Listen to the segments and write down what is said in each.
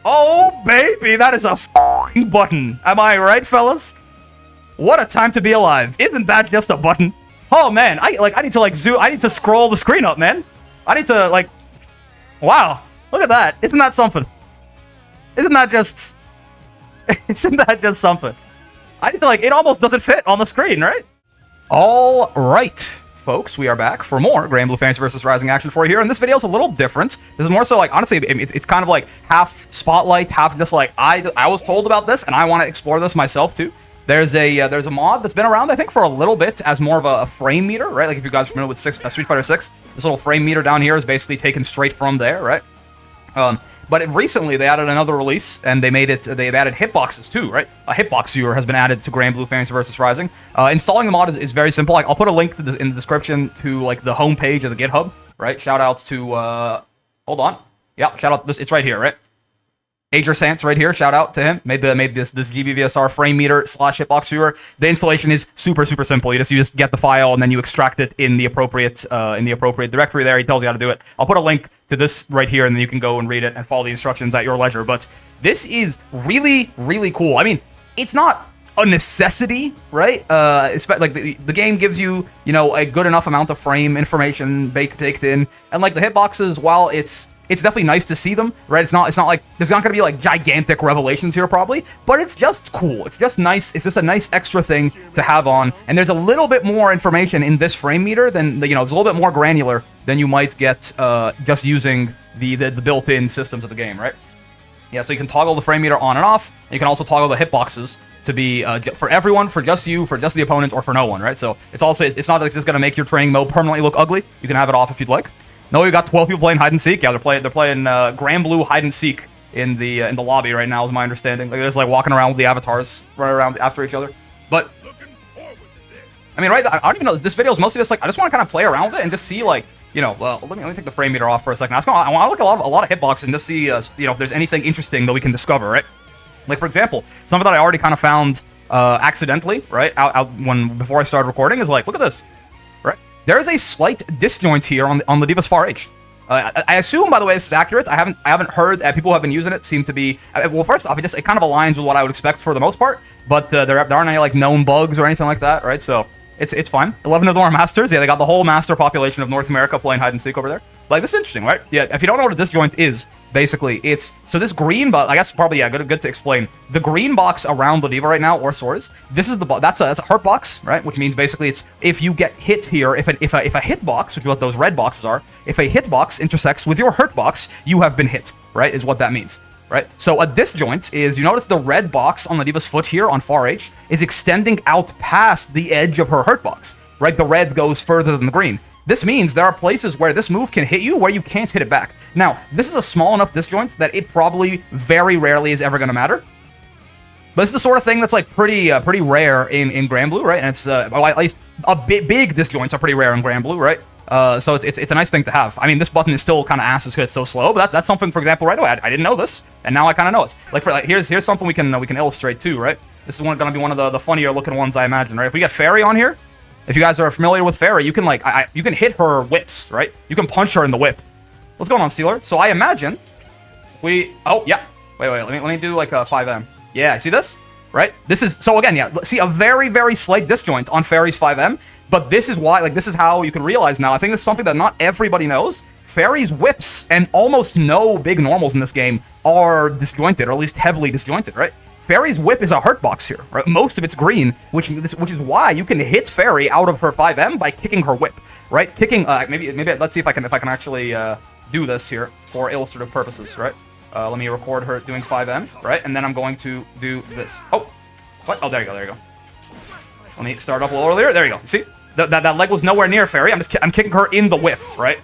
Oh, baby, that is a f***ing button. Am I right, fellas? What a time to be alive. Isn't that just a button? Oh, man, I need to, like, zoom. I need to scroll the screen up, man. I need to, like... Wow. Look at that. Isn't that something? Isn't that just... Isn't that just something? I need to, like, it almost doesn't fit on the screen, right? All right, folks, we are back for more Granblue Fantasy vs. Rising action for you here, and this video is a little different. This is more so, like, honestly, it's kind of like half spotlight, half just like, I was told about this, and I want to explore this myself, too. There's a mod that's been around, I think, for a little bit as more of a frame meter, right? Like, if you guys are familiar with Street Fighter 6, this little frame meter down here is basically taken straight from there, right? But recently, they added another release, and they've added hitboxes too, right? A hitbox viewer has been added to Granblue Fantasy vs. Rising. Installing the mod is very simple. Like, I'll put a link to in the description to, like, the homepage of the GitHub, right? Shout outs to, hold on. Yeah, shout out, it's right here, right? Ager Sant right here, shout out to him. Made this GBVSR frame meter / hitbox viewer. The installation is super simple. You just get the file and then you extract it in the appropriate directory there. He tells you how to do it. I'll put a link to this right here, and then you can go and read it and follow the instructions at your leisure. But this is really cool. I mean, it's not a necessity, right? Like the game gives you, a good enough amount of frame information baked in, and like the hitboxes, while it's definitely nice to see them, right? It's not like there's not gonna be like gigantic revelations here probably, but it's just cool. It's just nice. It's just a nice extra thing to have on. And there's a little bit more information in this frame meter than it's a little bit more granular than you might get just using the built-in systems of the game, right? Yeah, so you can toggle the frame meter on and off. And you can also toggle the hitboxes to be for everyone, for just you, for just the opponent, or for no one, right? So it's not like it's just gonna make your training mode permanently look ugly. You can have it off if you'd like. No, you got 12 people playing hide and seek. Yeah, they're playing Granblue hide and seek in the lobby right now, is my understanding. Like, they're just like walking around with the avatars, running around after each other. But I mean, right? I don't even know. This video is mostly just like I just want to kind of play around with it and just see, like, let me take the frame meter off for a second. I want to look at a lot of hitboxes and just see if there's anything interesting that we can discover, right? Like, for example, something that I already kind of found accidentally, right? Before I started recording is like, look at this. There is a slight disjoint here on the Ladivas Far H. I assume, by the way, this is accurate. I haven't heard that people who have been using it seem to be... well, first off, it kind of aligns with what I would expect for the most part, but there aren't any, like, known bugs or anything like that, right? So it's fine. 11 of them are masters. Yeah, they got the whole master population of North America playing hide and seek over there. Like, this is interesting, right? Yeah, if you don't know what a disjoint is, basically, so this green box, I guess probably, yeah, good to explain. The green box around Ladiva right now, or Swords, this is that's a hurt box, right? Which means basically it's if you get hit here, if a hitbox, which is what those red boxes are, if a hitbox intersects with your hurt box, you have been hit, right? Is what that means, right? So a disjoint is, you notice the red box on Ladiva's foot here on Far H is extending out past the edge of her hurt box, right? The red goes further than the green. This means there are places where this move can hit you where you can't hit it back. Now, this is a small enough disjoint that it probably very rarely is ever going to matter. But this is the sort of thing that's like pretty rare in Granblue, right? And it's well, at least big disjoints are pretty rare in Granblue, right? So it's a nice thing to have. I mean, this button is still kind of ass because it's so slow, but that's something, for example, right away. I didn't know this, and now I kind of know it. Like, here's something we can illustrate too, right? This is going to be one of the funnier looking ones, I imagine, right? If we get Fairy on here. If you guys are familiar with Fairy, you can you can hit her whips, right? You can punch her in the whip. What's going on, Steeler? So I imagine oh yeah. Wait, let me do like a 5M. Yeah, see this? Right? This is so again, yeah. See a very slight disjoint on Fairy's 5M, but this is why, like, this is how you can realize now. I think this is something that not everybody knows. Fairy's whips and almost no big normals in this game are disjointed, or at least heavily disjointed, right? Fairy's whip is a hurt box here, right? Most of it's green, which is why you can hit Fairy out of her 5M by kicking her whip, right? Kicking, maybe let's see if I can actually do this here for illustrative purposes, right? Let me record her doing 5M, right? And then I'm going to do this. Oh, what? Oh, there you go. Let me start up a little earlier. There you go. See, that leg was nowhere near Fairy. I'm kicking her in the whip, right?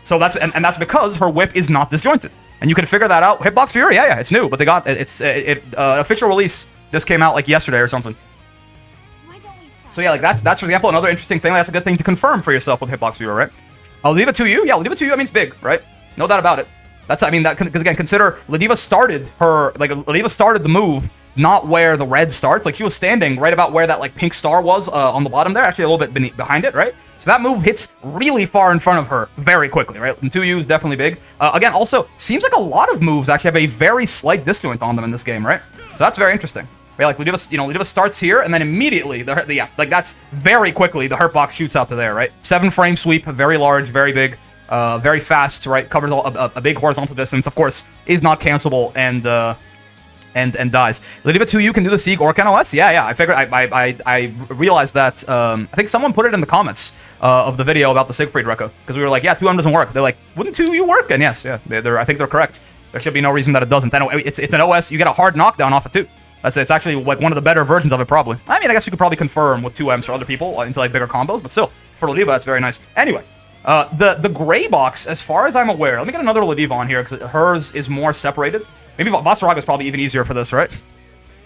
So that's because her whip is not disjointed. And you can figure that out. Hitbox Fury, yeah, it's new, but they got official release just came out like yesterday or something. So yeah, like that's for example another interesting thing. That's a good thing to confirm for yourself with Hitbox Fury, right? I'll leave it to you. Yeah, leave it to you. I mean, it's big, right? No doubt about it. Because again, consider Ladiva started the move not where the red starts. Like, she was standing right about where that, like, pink star was on the bottom there, actually a little bit behind it, right? So that move hits really far in front of her very quickly, right? And 2U is definitely big. Again, also, seems like a lot of moves actually have a very slight disjoint on them in this game, right? So that's very interesting. Right, like, Ludivia starts here, and then immediately, like, that's very quickly, the hurt box shoots out to there, right? 7-frame sweep, very large, very big, very fast, right? Covers a big horizontal distance, of course, is not cancelable, and dies. Ludivia 2U can do the Sieg or OS? Yeah, I figured, I realized that, I think someone put it in the comments of the video about the Siegfried Reco, because we were like, yeah, 2M doesn't work. They're like, wouldn't 2U work? And yes, yeah, I think they're correct. There should be no reason that it doesn't. Anyway, it's an OS, you get a hard knockdown off it too. That's it. It's actually like one of the better versions of it, probably. I mean, I guess you could probably confirm with 2Ms for other people into like bigger combos, but still, for Ludivia, it's very nice. Anyway, the gray box, as far as I'm aware, let me get another Ludivia on here, because hers is more separated. Maybe Vasaraga is probably even easier for this, right?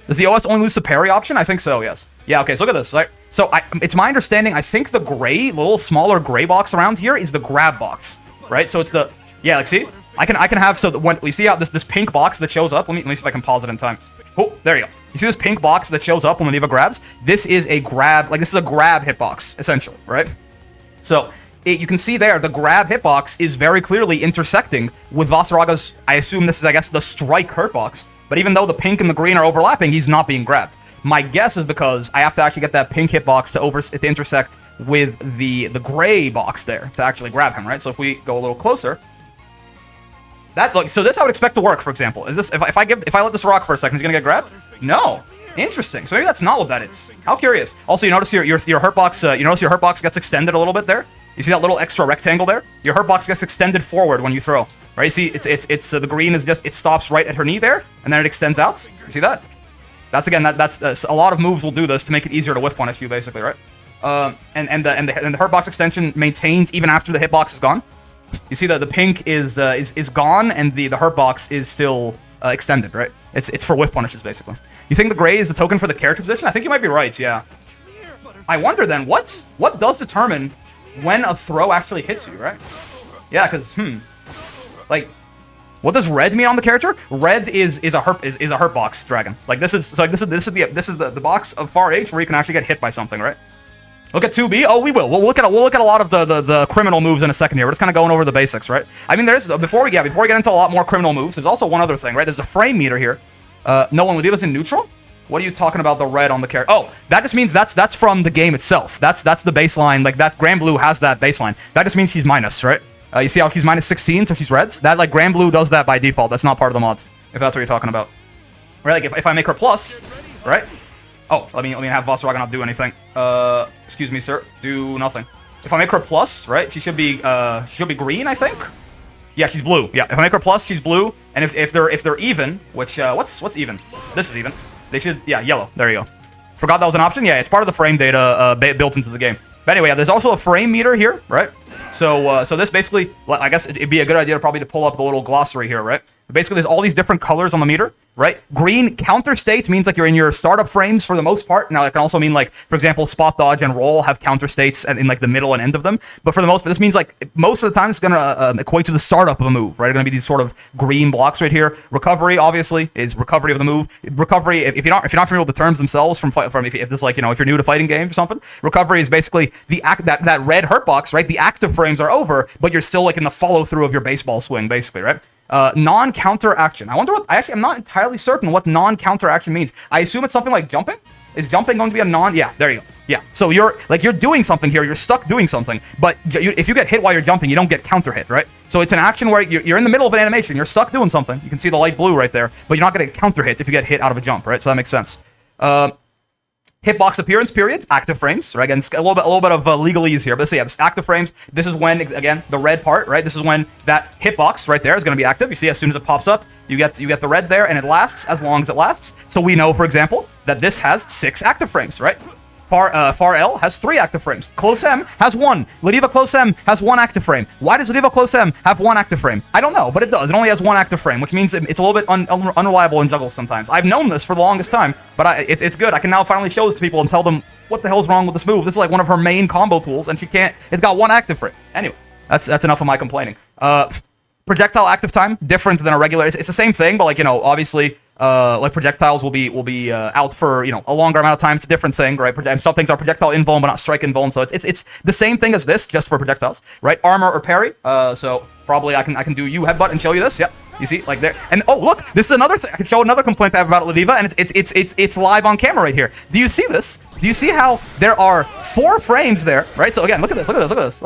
Does the OS only lose the parry option? I think so, yes. Yeah, okay, so look at this, right? So, it's my understanding, I think the gray, little smaller gray box around here is the grab box, right? So it's the, yeah, like, see? I can have, so when you see how this pink box that shows up, let me see if I can pause it in time. Oh, there you go. You see this pink box that shows up when Ludivia grabs? This is a grab, like, this is a grab hitbox, essentially, right? So, you can see there, the grab hitbox is very clearly intersecting with Vasaraga's, I assume this is, I guess, the strike hurtbox. But even though the pink and the green are overlapping, he's not being grabbed. My guess is because I have to actually get that pink hitbox to intersect with the gray box there to actually grab him, right? So if we go a little closer, so this I would expect to work, for example. Is this, if I let this rock for a second, he's gonna get grabbed? No. Interesting. So maybe that's not what that is. How curious. Also, you notice your hurtbox, you notice your hurtbox gets extended a little bit there? You see that little extra rectangle there? Your hurtbox gets extended forward when you throw. Right? You see, it's the green is just, it stops right at her knee there, and then it extends out. You see that? That's, again, that's a lot of moves will do this to make it easier to whiff punish you, basically, right? And the hurtbox extension maintains even after the hitbox is gone. You see that the pink is gone, and the hurtbox is still extended, right? It's for whiff punishes, basically. You think the gray is the token for the character position? I think you might be right, yeah. I wonder then, what does determine when a throw actually hits you, right? Yeah, because, like, what does red mean on the character? Red is a hurtbox dragon. Like, this is the box of far H where you can actually get hit by something, right? Look at 2B. Oh, we will. We'll look at a lot of the criminal moves in a second here. We're just kind of going over the basics, right? I mean, before we get into a lot more criminal moves, there's also one other thing, right? There's a frame meter here. No one Ludiva's in neutral. What are you talking about? The red on the character? Oh, that just means that's from the game itself. That's the baseline. Like, that Granblue has that baseline. That just means she's minus, right? You see how he's minus 16, so she's red. That, like, Granblue does that by default. That's not part of the mod, if that's what you're talking about. Right? Like, if I make her plus, right? Oh, let me have Vasaraga not do anything. Excuse me, sir. Do nothing. If I make her plus, right? She should be green, I think. Yeah, she's blue. Yeah, if I make her plus, she's blue. And if they're even, which what's even? This is even. They should, yeah, yellow. There you go. Forgot that was an option. Yeah, it's part of the frame data built into the game. But anyway, yeah, there's also a frame meter here, right? So this basically, I guess it'd be a good idea probably to pull up the little glossary here, right? Basically, there's all these different colors on the meter, right? Green counter states means like you're in your startup frames for the most part. Now, it can also mean like, for example, spot dodge and roll have counter states in like the middle and end of them. But for the most part, this means like most of the time it's going to equate to the startup of a move, right? It's going to be these sort of green blocks right here. Recovery, obviously, is recovery of the move. Recovery, if you're not familiar with the terms themselves from if this like, if you're new to fighting games or something, recovery is basically the that red hurt box, right? The active frames are over, but you're still like in the follow through of your baseball swing, basically, right? Non-counter action. I wonder I'm not entirely certain what non-counter action means. I assume it's something like jumping? Is jumping going to be a yeah, there you go. Yeah, so you're doing something here, you're stuck doing something, but if you get hit while you're jumping, you don't get counter hit, right? So it's an action where you're in the middle of an animation, you're stuck doing something, you can see the light blue right there, but you're not going to counter hit if you get hit out of a jump, right? So that makes sense. Hitbox appearance period, active frames, right? Again, a little bit of legalese here, but so yeah, this active frames, this is when, again, the red part, right? This is when that hitbox right there is going to be active. You see, as soon as it pops up, you get the red there, and it lasts as long as it lasts. So we know, for example, that this has 6 active frames, right? Far L has 3 active frames. Close M has 1. Ludivia Close M has 1 active frame. Why does Ludivia Close M have 1 active frame? I don't know, but it does. It only has 1 active frame, which means it's a little bit unreliable in juggles sometimes. I've known this for the longest time, but it's good. I can now finally show this to people and tell them what the hell's wrong with this move. This is like one of her main combo tools, and it's got 1 active frame. Anyway, that's enough of my complaining. Projectile active time, different than a regular. It's the same thing, but like, obviously, like projectiles will be out for, you know, a longer amount of time. It's a different thing, right? And some things are projectile invuln, but not strike invuln. So it's the same thing as this, just for projectiles, right? Armor or parry. So probably I can do you headbutt and show you this. Yep. You see, like there, and oh look, this is another thing. I can show another complaint I have about Ladiva, and it's live on camera right here. Do you see this? Do you see how there are 4 frames there, right? So again, look at this, look at this, look at this.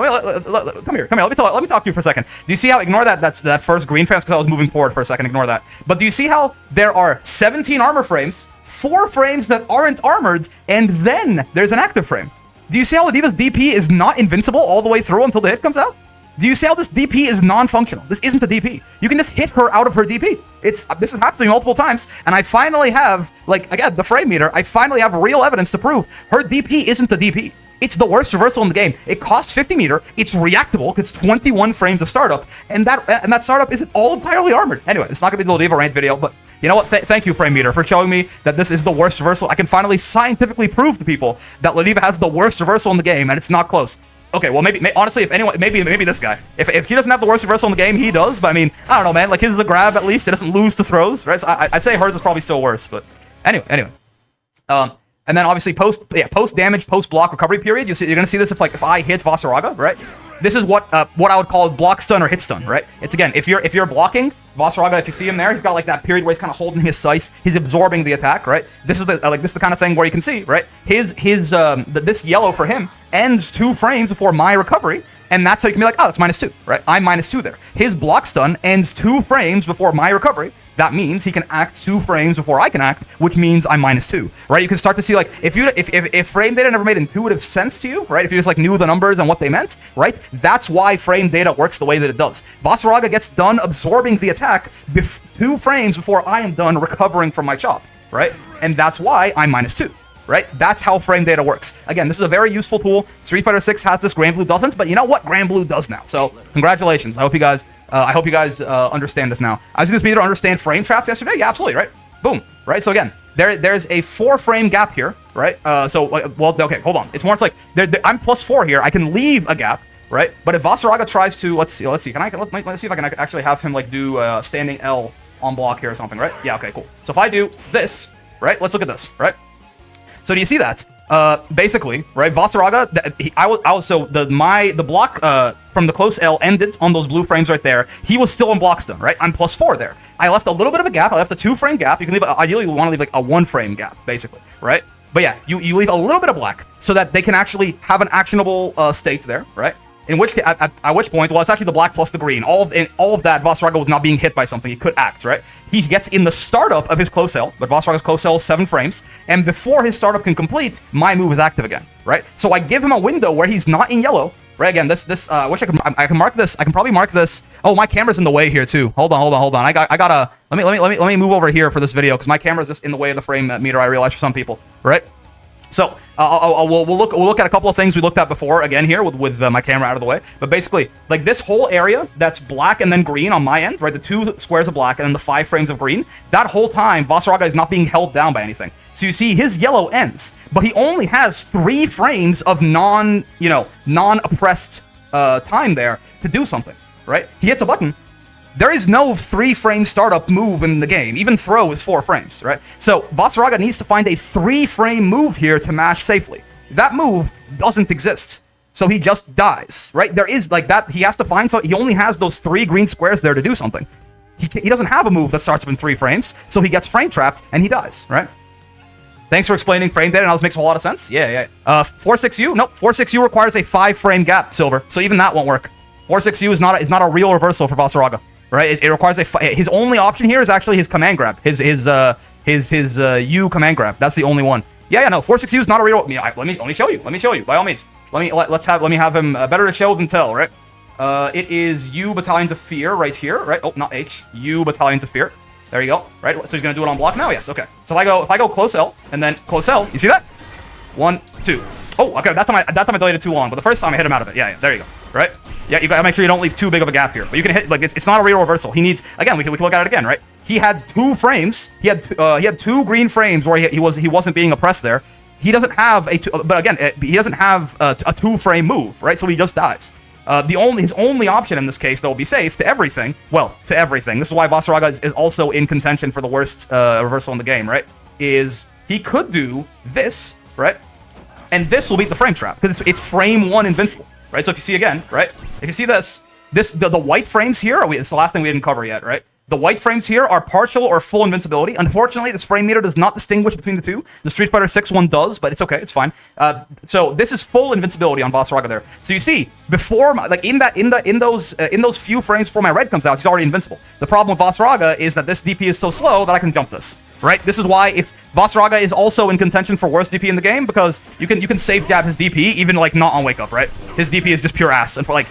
Come here. Let me talk to you for a second. Do you see how? Ignore that's that first green frame because I was moving forward for a second. Ignore that. But do you see how there are 17 armor frames, 4 frames that aren't armored, and then there's an active frame? Do you see how Ladiva's DP is not invincible all the way through until the hit comes out? Do you see how this DP is non-functional? This isn't a DP. You can just hit her out of her DP. This has happened to me multiple times, and I finally have, like, again, the frame meter, I finally have real evidence to prove her DP isn't a DP. It's the worst reversal in the game. It costs 50 meter, it's reactable, it's 21 frames of startup, and that startup isn't all entirely armored. Anyway, it's not gonna be the Ladiva rant video, but you know what? Thank you, frame meter, for showing me that this is the worst reversal. I can finally scientifically prove to people that Ladiva has the worst reversal in the game, and it's not close. Okay, well, maybe honestly, if anyone, maybe this guy. If he doesn't have the worst reversal in the game, he does. But I mean, I don't know, man. Like, his is a grab at least. It doesn't lose to throws, right? So I'd say hers is probably still worse. But anyway. And then obviously post damage, post block recovery period. You're gonna see this if I hit Vasaraga, right? This is what I would call block stun or hit stun, right? It's again, if you're blocking Vasaraga, if you see him there, he's got like that period where he's kind of holding his scythe, he's absorbing the attack, right? This is the kind of thing where you can see, right? This yellow for him ends 2 frames before my recovery, and that's how you can be like, oh, it's -2, right? I'm -2 there. His block stun ends 2 frames before my recovery. That means he can act 2 frames before I can act, which means I'm -2, right? You can start to see, like, if frame data never made intuitive sense to you, right? If you just like knew the numbers and what they meant, right? That's why frame data works the way that it does. Vasaraga gets done absorbing the attack 2 frames before I am done recovering from my chop, right? And that's why I'm -2. Right? That's how frame data works. Again, this is a very useful tool. Street Fighter 6 has this, Granblue doesn't, but you know what? Granblue does now. So congratulations. I hope you guys understand this now. I was using this meter to understand frame traps yesterday. Yeah, absolutely, right? Boom. Right? So again, there's a 4 frame gap here, right? Okay, hold on. It's more, it's like I'm +4 here. I can leave a gap, right? But if Vasaraga tries to, let's see. Let's see if I can actually have him like do standing L on block here or something, right? Yeah, okay, cool. So if I do this, right? Let's look at this, right? So do you see that? Basically, right? Vasaraga, the block from the close L ended on those blue frames right there. He was still on block stun, right? I'm +4 there. I left a little bit of a gap. I left a 2 frame gap. You can leave, ideally you want to leave like a 1 frame gap, basically, right? But yeah, you leave a little bit of black so that they can actually have an actionable state there, right? In which at which point, well, it's actually the black plus the green. All of that, Vasaraga was not being hit by something. He could act, right? He gets in the startup of his close L, but Vasaraga's close L is 7 frames, and before his startup can complete, my move is active again, right? So I give him a window where he's not in yellow, right? Again, I wish I can mark this. I can probably mark this. Oh, my camera's in the way here too. Hold on. I gotta let me move over here for this video because my camera's just in the way of the frame meter. I realize for some people, right? So we'll look at a couple of things we looked at before again here with my camera out of the way. But basically, like this whole area that's black and then green on my end, right? The 2 squares of black and then the 5 frames of green. That whole time, Vasaraga is not being held down by anything. So you see, his yellow ends, but he only has 3 frames of non-oppressed time there to do something, right? He hits a button. There is no 3 frame startup move in the game. Even throw is 4 frames, right? So Vasaraga needs to find a 3 frame move here to mash safely. That move doesn't exist. So he just dies, right? There is like that. He has to find he only has those 3 green squares there to do something. He doesn't have a move that starts up in 3 frames, so he gets frame trapped and he dies, right? Thanks for explaining frame data. Now this makes a lot of sense. Yeah. 4-6U? Nope. 4-6U requires a 5 frame gap, Silver. So even that won't work. 4-6U is not a real reversal for Vasaraga. Right, it requires his only option here is actually his command grab, his U command grab. That's the only one. Yeah, no, 4-6U is not a real. Let me show you. Let me show you. By all means, let me have him better to show than tell. Right, it is U Battalions of Fear right here. Right, oh, not H. U Battalions of Fear. There you go. Right, so he's gonna do it on block now. Yes, okay. So if I go close L and then close L, you see that? 1, 2. Oh, okay. That time I delayed it too long, but the first time I hit him out of it. Yeah, there you go. Right. Yeah, you gotta make sure you don't leave too big of a gap here. But you can hit, like, it's not a real reversal. He needs, again, we can look at it again, right? He had 2 frames. He had 2 green frames where he wasn't being oppressed there. He doesn't have he doesn't have a 2 frame move, right? So he just dies. His only option in this case that will be safe to everything. Well, to everything. This is why Vasaraga is also in contention for the worst reversal in the game, right? Is he could do this, right? And this will beat the frame trap because it's frame 1 invincible, right? So if you see again, right? If you see the white frames here, it's the last thing we didn't cover yet, right? The white frames here are partial or full invincibility. Unfortunately, this frame meter does not distinguish between the two. The Street Fighter 6 one does, but it's okay, it's fine. So this is full invincibility on Vasaraga there. So you see, before in those few frames before my red comes out, he's already invincible. The problem with Vasaraga is that this DP is so slow that I can jump this, right? This is why if Vasaraga is also in contention for worst DP in the game, because you can safe jab his DP even like not on wake up, right? His DP is just pure ass, and for like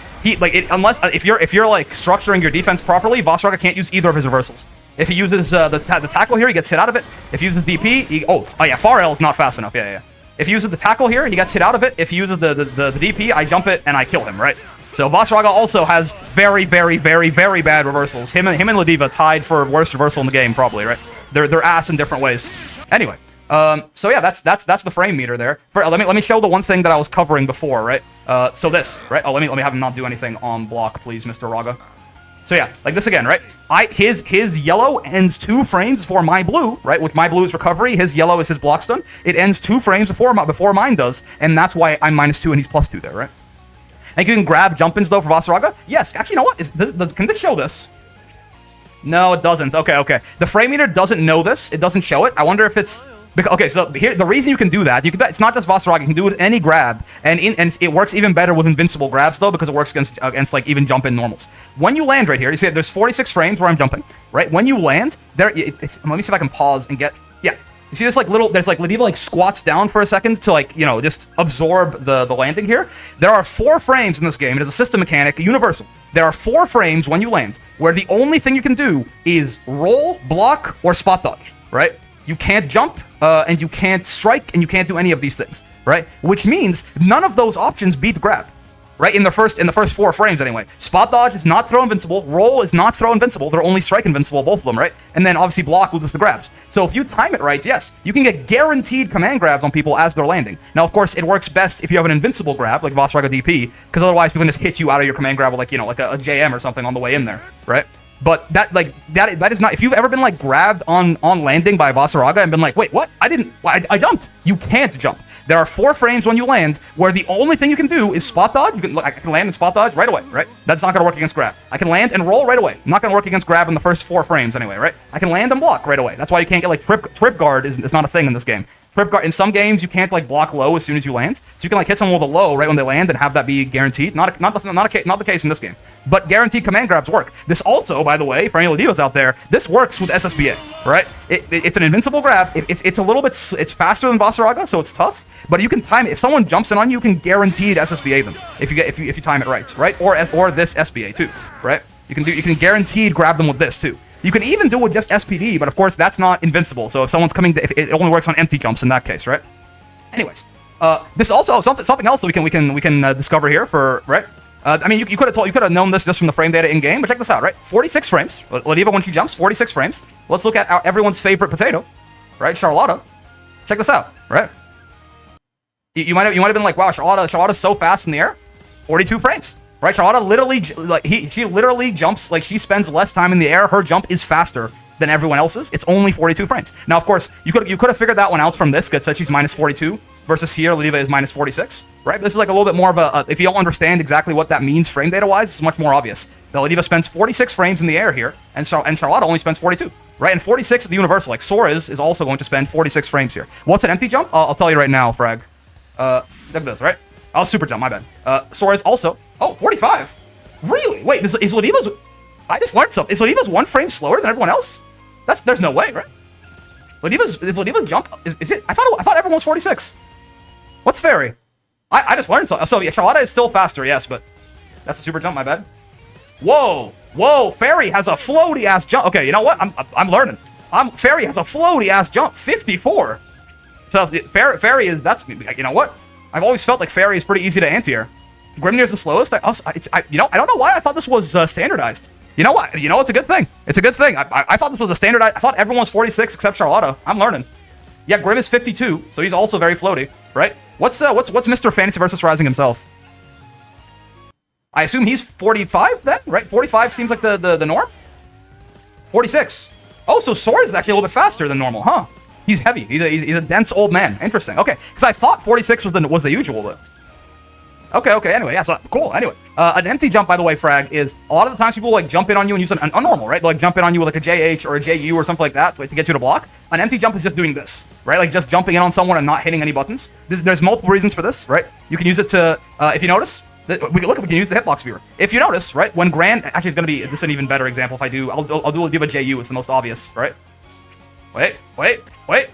unless if you're like structuring your defense properly, Vasaraga can't use either of his reversals. If he uses the tackle here, he gets hit out of it. If he uses DP, oh yeah, far L is not fast enough. Yeah. If he uses the tackle here, he gets hit out of it. If he uses the DP, I jump it and I kill him, right? So Vasaraga also has very, very, very, very bad reversals. Him and Ladiva tied for worst reversal in the game, probably, right? They're ass in different ways. Anyway, so yeah, that's the frame meter there. Let me show the one thing that I was covering before, right? So this, right? Oh, let me have him not do anything on block, please, Mr. Raga. So yeah, like this again, right? His yellow ends 2 frames before my blue, right? Which my blue is recovery, his yellow is his block stun. It ends 2 frames before mine does, and that's why I'm -2 and he's +2 there, right? And you can grab jump-ins though for Vasaraga. Yes, actually, you know what? Can this show this? No, it doesn't. Okay. The frame meter doesn't know this. It doesn't show it. I wonder if it's... Okay, so here the reason you can do that, it's not just Vasaraga, you can do it with any grab, and it works even better with invincible grabs though, because it works against like even jump in normals. When you land right here, you see there's 46 frames where I'm jumping, right? When you land, let me see if I can pause and get, yeah. You see this like there's like Ladiva like squats down for a second to like, you know, just absorb the landing here. There are 4 frames in this game. It is a system mechanic, universal. There are 4 frames when you land, where the only thing you can do is roll, block, or spot dodge, right? You can't jump, and you can't strike, and you can't do any of these things, right? Which means none of those options beat grab, right? In the first 4 frames anyway. Spot dodge is not throw invincible, roll is not throw invincible, they're only strike invincible, both of them, right? And then obviously block will just the grabs. So if you time it right, yes, you can get guaranteed command grabs on people as they're landing. Now, of course, it works best if you have an invincible grab, like Vasaraga DP, because otherwise people can just hit you out of your command grab with like, you know, like a JM or something on the way in there, right? But that is not, if you've ever been like grabbed on landing by Vasaraga and been like, wait, what? I jumped. You can't jump. There are 4 frames when you land where the only thing you can do is spot dodge. I can land and spot dodge right away, right? That's not going to work against grab. I can land and roll right away. Not going to work against grab in the first 4 frames anyway, right? I can land and block right away. That's why you can't get like trip guard is not a thing in this game. Trip guard, in some games, you can't like block low as soon as you land. So you can like hit someone with a low right when they land and have that be guaranteed. Not the case in this game. But guaranteed command grabs work. This also, by the way, for any Ladivas out there, this works with SSBA, right? It's an invincible grab. It's a little bit, it's faster than Vasaraga, so it's tough. But you can time it. If someone jumps in on you, you can guaranteed SSBA them if you time it right? Or this SBA too, right? You can guaranteed grab them with this too. You can even do it with just SPD, but of course that's not invincible. So if someone's coming, it only works on empty jumps in that case, right? Anyways, this also something else that we can discover here for right. I mean, you could have known this just from the frame data in game, but check this out, right? 46 frames. Ladiva when she jumps, 46 frames. Let's look at everyone's favorite potato, right? Charlotta. Check this out, right? You might have been like, wow, Charlotta's so fast in the air. 42 frames. Right, Charlotta literally, she literally jumps, like she spends less time in the air. Her jump is faster than everyone else's. It's only 42 frames. Now, of course, you could have figured that one out from this. It said she's -42 versus here, Ladiva is -46. Right, this is like a little bit more of a, if you don't understand exactly what that means frame data wise, it's much more obvious. The Ladiva spends 46 frames in the air here, and Charlotta only spends 42. Right, and 46 is the universal. Like Sora's is also going to spend 46 frames here. What's an empty jump? I'll tell you right now, Frag. Look at this, right? Oh, super jump, my bad. Sora's also... Oh, 45? Really? Wait, is Ladiva's... I just learned something. Is Ladiva's 1 frame slower than everyone else? There's no way, right? Is Ladiva's jump... Is it... I thought everyone was 46. What's Fairy? I just learned something. So, yeah, Charlotta is still faster, yes, but... That's a super jump, my bad. Whoa, Fairy has a floaty-ass jump. Okay, you know what? I'm learning. Fairy has a floaty-ass jump. 54. So, Fairy is... That's... You know what? I've always felt like Fairy is pretty easy to anti-air. Grimnir's the slowest. I don't know why I thought this was standardized. You know what? You know, it's a good thing. It's a good thing. I thought this was a standardized. I thought everyone was 46 except Charlotta. I'm learning. Yeah, Grim is 52, so he's also very floaty, right? What's Mr. Fantasy versus Rising himself? I assume he's 45 then, right? 45 seems like the norm. 46. Oh, so Sword is actually a little bit faster than normal, huh? He's heavy. He's a dense old man. Interesting. Okay, because I thought 46 was the usual though. Okay. Anyway, yeah. So cool. Anyway, an empty jump, by the way, Frag, is a lot of the times people like jump in on you and use an normal, right? They'll like jump in on you with like a JH or a JU or something like that to get you to block. An empty jump is just doing this, right? Like just jumping in on someone and not hitting any buttons. There's multiple reasons for this, right? You can use it to, if you notice, we can use the hitbox viewer. If you notice, right, when Gran, actually it's gonna be, this is an even better example if I do, I'll do a JU, it's the most obvious, right? Wait,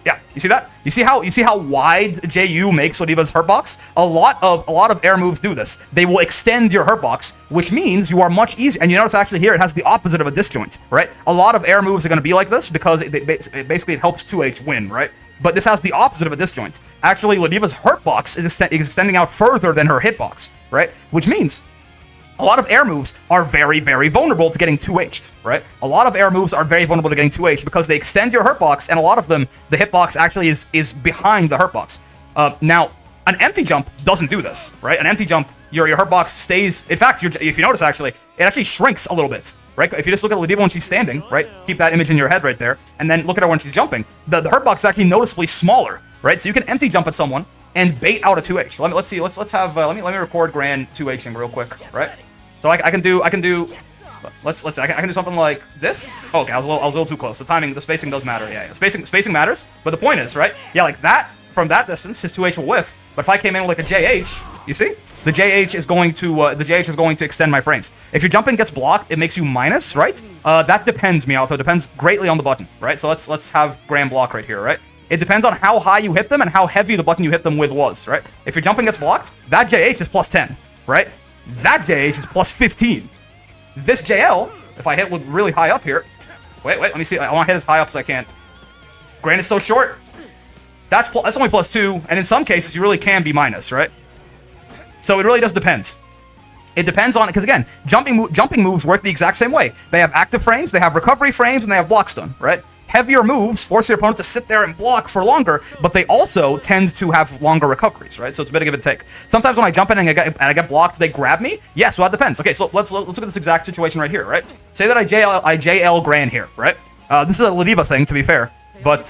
yeah, you see that? You see how wide JU makes Lodiva's hurtbox? A lot of air moves do this. They will extend your hurtbox, which means you are much easier, and you notice actually here it has the opposite of a disjoint, right? A lot of air moves are gonna be like this because it basically helps 2H win, right? But this has the opposite of a disjoint. Actually, Lodiva's hurtbox is extending out further than her hitbox, right? Which means a lot of air moves are very, very vulnerable to getting 2H'd, right? A lot of air moves are very vulnerable to getting 2H'd because they extend your hurtbox, and a lot of them, the hitbox actually is behind the hurtbox. Now, an empty jump doesn't do this, right? An empty jump, your hurtbox stays. In fact, if you notice, actually, it actually shrinks a little bit, right? If you just look at Lodiva when she's standing, right? Keep that image in your head right there, and then look at her when she's jumping. The hurtbox is actually noticeably smaller, right? So you can empty jump at someone and bait out a 2H. Let's see. Let's have. Let me record Gran 2Hing real quick, right? So I can do. Let's. I can do something like this. Oh, okay, I was a little too close. The timing, the spacing does matter. Yeah. Spacing matters. But the point is, right? Yeah, like that. From that distance, his 2H will whiff. But if I came in with like a JH, you see, the JH is going to extend my frames. If your jumping gets blocked, it makes you minus, right? That depends, Mialto. It depends greatly on the button, right? So let's have Gran block right here, right? It depends on how high you hit them and how heavy the button you hit them with was, right? If your jumping gets blocked, that JH is plus 10, right? That JH is plus 15. This JL, if I hit with really high up here, wait, let me see. I want to hit as high up as I can. Gran is so short. That's only plus 2, and in some cases you really can be minus, right? So it really does depend. It depends on it, because again, jumping moves work the exact same way. They have active frames, they have recovery frames, and they have block stun, right? Heavier moves force your opponent to sit there and block for longer, but they also tend to have longer recoveries, right? So it's a bit of give and take. Sometimes when I jump in and I get blocked, they grab me. Yeah, so that depends. Okay, so let's look at this exact situation right here, right? Say that I JL Gran here, right? This is a Lodiva thing, to be fair, but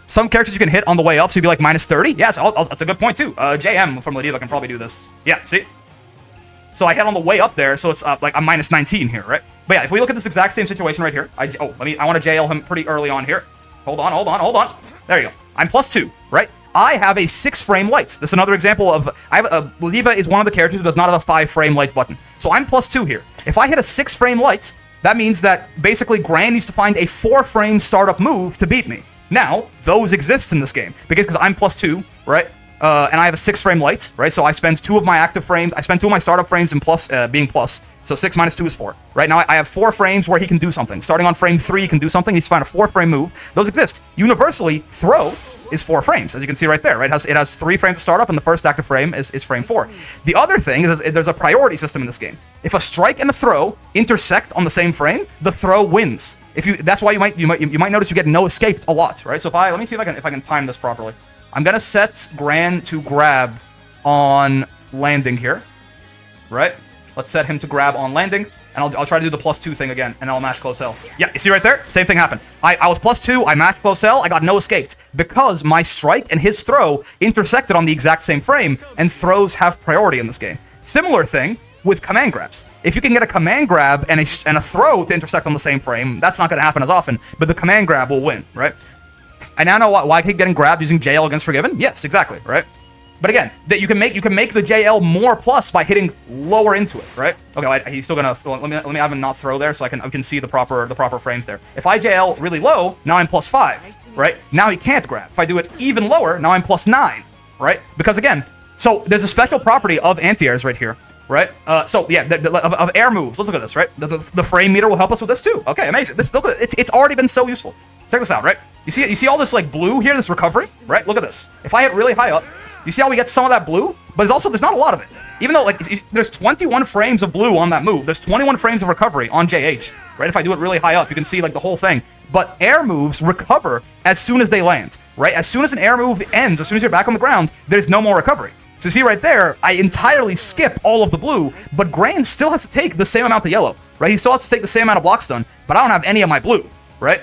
some characters you can hit on the way up, so you'd be like minus 30. Yes, that's a good point too. JM from Lodiva can probably do this. Yeah, see? So I hit on the way up there, so it's like I'm minus 19 here, right? But yeah, if we look at this exact same situation right here, I want to JL him pretty early on here. Hold on. There you go. I'm plus 2, right? I have a 6-frame light. This is another example of, Lodiva is one of the characters who does not have a 5-frame light button. So I'm plus 2 here. If I hit a 6-frame light, that means that basically Gran needs to find a 4-frame startup move to beat me. Now, those exist in this game, because I'm plus 2, right? And I have a 6-frame light, right? So I spend 2 of my active frames, I spend 2 of my startup frames in plus, being plus. So 6 minus 2 is 4. Right now I have 4 frames where he can do something. Starting on frame 3, he can do something. He needs to find a 4-frame move. Those exist. Universally, throw is 4 frames, as you can see right there, right? It has 3 frames to start up, and the first active frame is frame 4. The other thing is there's a priority system in this game. If a strike and a throw intersect on the same frame, the throw wins. That's why you might notice you get no escaped a lot, right? So let me see if I can time this properly. I'm gonna set Gran to grab on landing here, right? Let's set him to grab on landing, and I'll try to do the plus 2 thing again, and I'll match close hell. Yeah, you see right there? Same thing happened. I was plus 2, I matched close hell, I got no escaped, because my strike and his throw intersected on the exact same frame, and throws have priority in this game. Similar thing with command grabs. If you can get a command grab and a throw to intersect on the same frame, that's not gonna happen as often, but the command grab will win, right? I now know why I keep getting grabbed using JL against Forgiven. Yes, exactly, right? But again, that you can make the JL more plus by hitting lower into it, right? Okay, he's still gonna. Let me have him not throw there, so I can see the proper frames there. If I JL really low, now I'm plus 5, right? Now he can't grab. If I do it even lower, now I'm plus 9, right? Because again, so there's a special property of anti-airs right here, right? So yeah, of air moves. Let's look at this, right? The frame meter will help us with this too. Okay, amazing. Look at it. It's already been so useful. Check this out, right? You see all this like blue here, this recovery, right? Look at this. If I hit really high up, you see how we get some of that blue? But there's not a lot of it. Even though like there's 21 frames of blue on that move, there's 21 frames of recovery on JH, right? If I do it really high up, you can see like the whole thing. But air moves recover as soon as they land, right? As soon as an air move ends, as soon as you're back on the ground, there's no more recovery. So So see right there, I entirely skip all of the blue, but Gran still has to take the same amount of yellow, right? He still has to take the same amount of block stun, but I don't have any of my blue, right?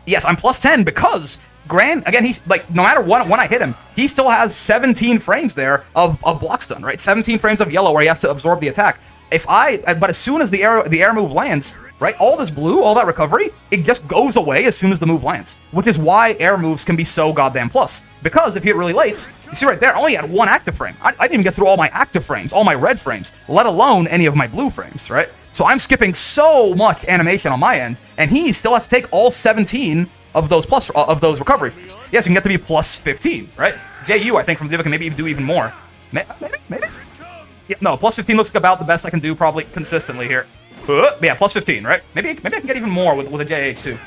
Yes, I'm plus 10 because Gran, again, he's like, no matter what, when I hit him, he still has 17 frames there of block stun, right? 17 frames of yellow where he has to absorb the attack. But as soon as the air move lands, right, all this blue, all that recovery, it just goes away as soon as the move lands, which is why air moves can be so goddamn plus. Because if you hit really late, you see right there, I only had one active frame. I didn't even get through all my active frames, all my red frames, let alone any of my blue frames, right? So I'm skipping so much animation on my end, and he still has to take all 17 of those recovery frames. Yes, you can get to be plus 15, right? JU, I think, from the Diva can maybe do even more. Maybe? Yeah, no, plus 15 looks like about the best I can do probably consistently here. But yeah, plus 15, right? Maybe I can get even more with a JH too.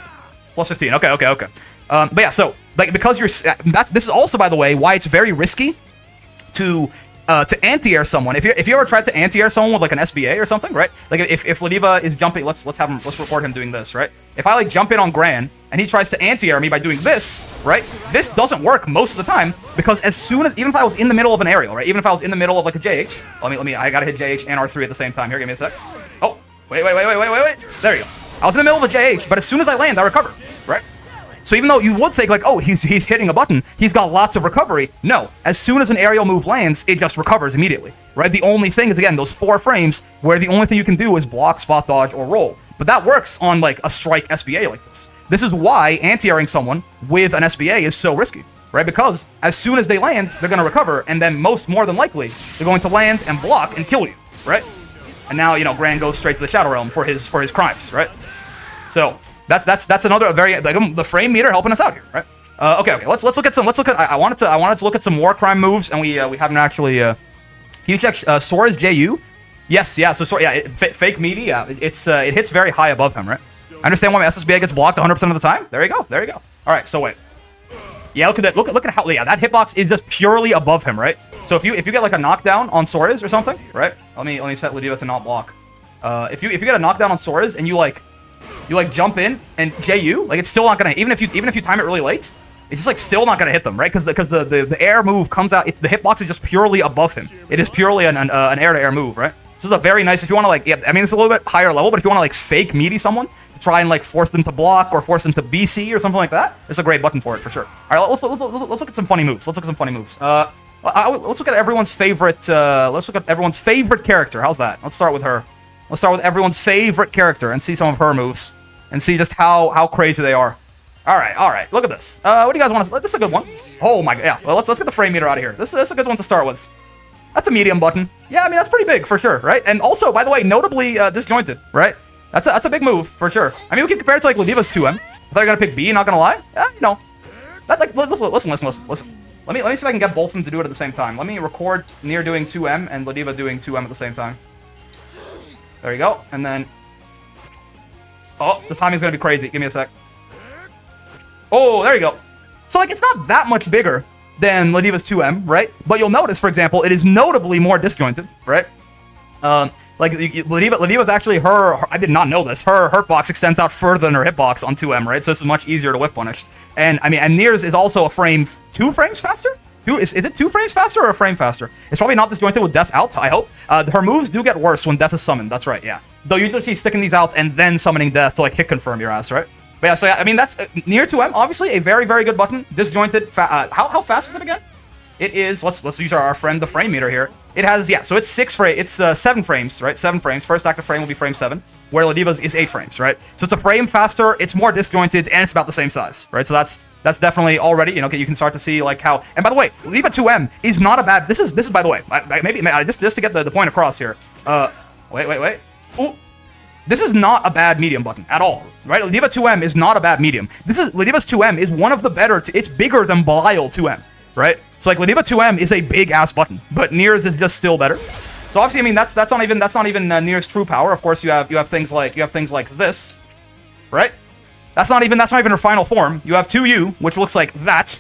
Plus 15. Okay. But yeah, so like because you're this is also, by the way, why it's very risky to anti-air someone. If you ever tried to anti-air someone with like an SBA or something, right? Like if Ladiva is jumping, let's record him doing this, right? If I like jump in on Gran and he tries to anti-air me by doing this, right? This doesn't work most of the time because as soon as, even if I was in the middle of an aerial, right? Even if I was in the middle of like a JH, let me, I gotta hit JH and R3 at the same time here. Give me a sec. Oh, wait. There you go. I was in the middle of a JH, but as soon as I land, I recover, right? So even though you would think like, oh, he's hitting a button, he's got lots of recovery. No, as soon as an aerial move lands, it just recovers immediately, right? The only thing is, again, those 4 frames where the only thing you can do is block, spot dodge, or roll. But that works on like a strike SBA like this. This is why anti-airing someone with an SBA is so risky, right? Because as soon as they land, they're going to recover, and then more than likely, they're going to land and block and kill you, right? And now, you know, Gran goes straight to the Shadow Realm for his crimes, right? So that's another very, like, the frame meter helping us out here, right? Okay. Let's look at some. I wanted to look at some war crime moves, and we haven't actually. Can you check Sora's JU? Yes, yeah. So fake meaty. Yeah, it hits very high above him, right? I understand why my SSBA gets blocked 100% of the time. There you go. All right. So wait. Yeah, look at that. Look at how. Yeah, that hitbox is just purely above him, right? So if you get like a knockdown on Sora's or something, right? Let me set Ladiva to not block. If you get a knockdown on Sora's and you jump in and JU, like it's still not gonna, even if you time it really late, it's just like still not gonna hit them, right? Because the air move comes out, the hitbox is just purely above him. It is purely an air-to-air move, right? So this is a very nice, if you want to like, yeah, I mean it's a little bit higher level, but if you want to like fake meaty someone to try and like force them to block or force them to BC or something like that, it's a great button for it for sure. All right, let's look at some funny moves. Let's look at everyone's favorite. Character. How's that? Let's start with her. Let's start with everyone's favorite character and see some of her moves and see just how crazy they are. All right. Look at this. What do you guys want to? This is a good one. Oh my god. Yeah. Well, let's get the frame meter out of here. This is a good one to start with. That's a medium button. Yeah, I mean that's pretty big for sure, right? And also, by the way, notably disjointed, right? That's a big move for sure. I mean, we can compare it to like Ladiva's 2M. I thought you were gonna pick B. Not gonna lie. Yeah, you know. That like listen. Let me see if I can get both of them to do it at the same time. Let me record Nier doing 2M and Ladiva doing 2M at the same time. There you go. And then... oh, the timing's gonna be crazy. Give me a sec. Oh, there you go. So, like, it's not that much bigger than Ladiva's 2M, right? But you'll notice, for example, it is notably more disjointed, right? Like, Ladiva's actually I did not know this, her hitbox extends out further than her hitbox on 2M, right? So this is much easier to whiff punish. And, I mean, and Nier's is also a 2 frames faster? Is it 2 frames faster or a frame faster? It's probably not disjointed with death out, I hope. Her moves do get worse when death is summoned, that's right, yeah. Though usually she's sticking these out and then summoning death to, like, hit confirm your ass, right? But yeah, so yeah, I mean, that's Nier 2M, obviously a very, very good button. Disjointed, how fast is it again? It is, let's use our friend, the frame meter here. It has, yeah, so it's 7 frames, right? 7 frames. First active frame will be frame 7, where Ladiva's is 8 frames, right? So it's a frame faster, it's more disjointed, and it's about the same size, right? So that's definitely already, you know, you can start to see like how, and by the way, Ladiva 2M is not a bad, this is by the way, maybe just to get the point across here. Wait. Ooh. This is not a bad medium button at all, right? Ladiva 2M is not a bad medium. Ladiva's 2M is one of the better, it's bigger than Belial 2M, right? So like Ladiva 2M is a big ass button, but Nier's is just still better. So obviously, I mean that's not even Nier's true power. Of course, you have things like this, right? That's not even her final form. You have 2U, which looks like that.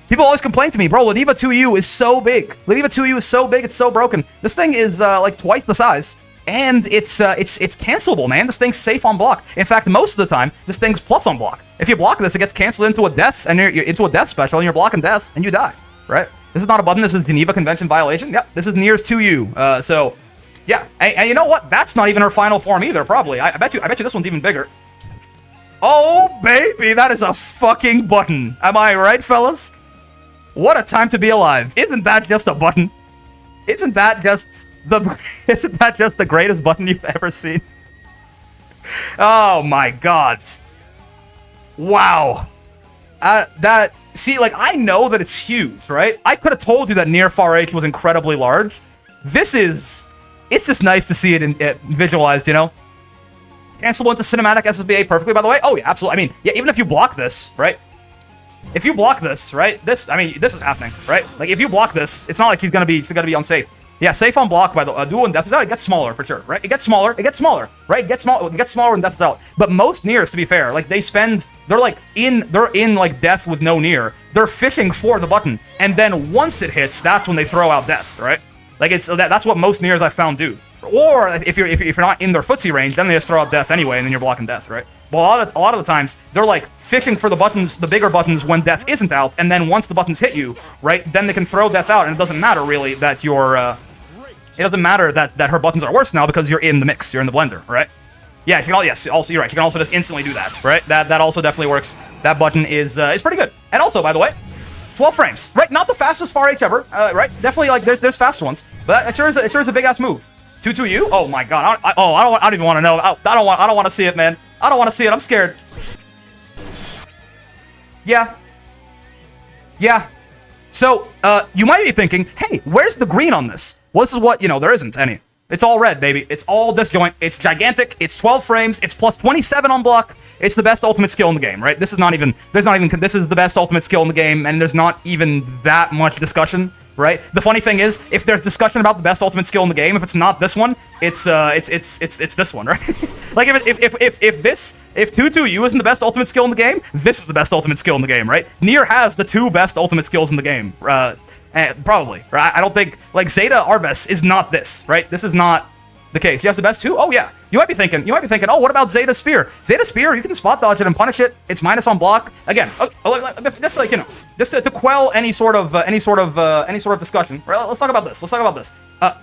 People always complain to me, bro, Ladiva 2U is so big. Ladiva 2U is so big, it's so broken. This thing is like twice the size. And it's cancelable, man. This thing's safe on block. In fact, most of the time, this thing's plus on block. If you block this, it gets canceled into a death, and you're into a death special, and you're blocking death, and you die, right? This is not a button. This is Geneva Convention violation. Yep, this is Nier's 2U. So, yeah. And you know what? That's not even her final form either, probably. I bet you this one's even bigger. Oh, baby, that is a fucking button. Am I right, fellas? What a time to be alive. Isn't that just a button? Isn't that just the greatest button you've ever seen? Oh my god. Wow. See, like, I know that it's huge, right? I could have told you that Nier Far H was incredibly large. It's just nice to see it visualized, you know? Cancelable into cinematic SSBA perfectly, by the way. Oh, yeah, absolutely. I mean, yeah, even if you block this, right? If you block this, right? This is happening, right? Like, if you block this, it's not like he's gonna be unsafe. Yeah, safe on block by the duel and death is out. It gets smaller for sure, right? It gets smaller, right? It gets smaller when death is out. But most Niers, to be fair, like they're in like death with no Nier. They're fishing for the button, and then once it hits, that's when they throw out death, right? Like that's what most Niers I've found do. Or if you're not in their footsie range, then they just throw out death anyway, and then you're blocking death, right? Well, a lot of the times they're like fishing for the buttons, the bigger buttons, when death isn't out, and then once the buttons hit you, right, then they can throw death out, and it doesn't matter really that you're. It doesn't matter that her buttons are worse now because you're in the mix, you're in the blender, right? Yeah, also you're right. You can also just instantly do that, right? That also definitely works. That button is pretty good. And also, by the way, 12 frames, right? Not the fastest Far H ever, right? Definitely like there's faster ones, but it sure is a big ass move. 2-2-U? Oh my god. I don't even want to know. I don't want to see it, man. I don't want to see it. I'm scared. Yeah. So, you might be thinking, hey, where's the green on this? Well, this is what, there isn't any. It's all red, baby. It's all disjoint. It's gigantic. It's 12 frames. It's plus 27 on block. It's the best ultimate skill in the game, right? This is the best ultimate skill in the game, and there's not even that much discussion, right? The funny thing is, if there's discussion about the best ultimate skill in the game, if it's not this one, it's this one, right? Like if 2-2-U isn't the best ultimate skill in the game, this is the best ultimate skill in the game, right? Nier has the two best ultimate skills in the game, probably, right? I don't think, like, Zeta Arves is not this, right? This is not the case. He has the best two? Oh, yeah. You might be thinking, oh, what about Zeta Spear? Zeta Spear, you can spot dodge it and punish it. It's minus on block. Again, just like, just to quell any sort of discussion, right? Let's talk about this.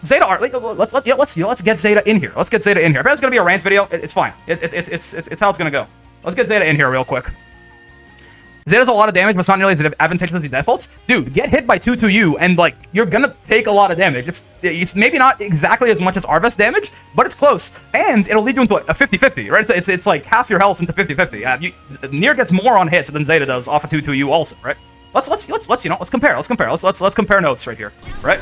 Zeta Art, let's get Zeta in here. Let's get Zeta in here. If it's gonna be a rant video, it's fine. It's how it's gonna go. Let's get Zeta in here real quick. Zeta does a lot of damage, but it's not nearly as advantageous as the defaults. Dude, get hit by 2-2-U, and, like, you're gonna take a lot of damage. It's maybe not exactly as much as Arves damage, but it's close, and it'll lead you into a 50-50, right? It's like half your health into 50-50. Nier gets more on hits than Zeta does off of 2-2-U also, right? Let's compare. Let's compare notes right here, right?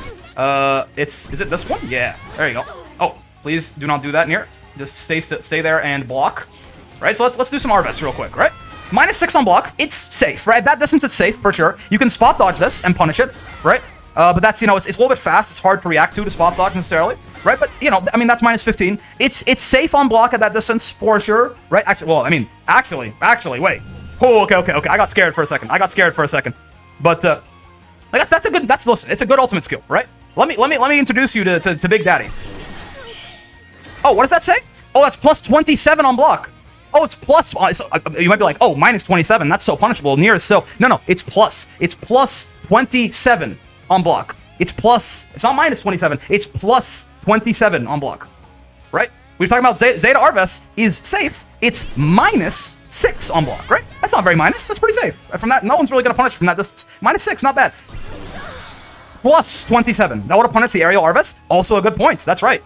Is it this one? Yeah, there you go. Oh, please do not do that, Nier. Just stay there and block, right? So let's do some Arves real quick, right? -6 on block, it's safe, right? That distance, it's safe, for sure. You can spot dodge this and punish it, right? But that's, it's a little bit fast. It's hard to react to spot dodge necessarily, right? But, I mean, that's -15. It's safe on block at that distance, for sure, right? Actually, wait. Oh, okay. I got scared for a second. But, listen, it's a good ultimate skill, right? Let me introduce you to Big Daddy. Oh, what does that say? Oh, that's plus 27 on block. Oh, it's plus. You might be like, oh, -27. That's so punishable. Nier is so. No, it's plus. It's plus 27 on block. It's not -27. It's plus 27 on block. Right? We're talking about Zeta Arves is safe. It's -6 on block, right? That's not very minus. That's pretty safe. From that, no one's really going to punish from that distance. -6, not bad. Plus 27. That would have punished the aerial Arves. Also a good point. That's right.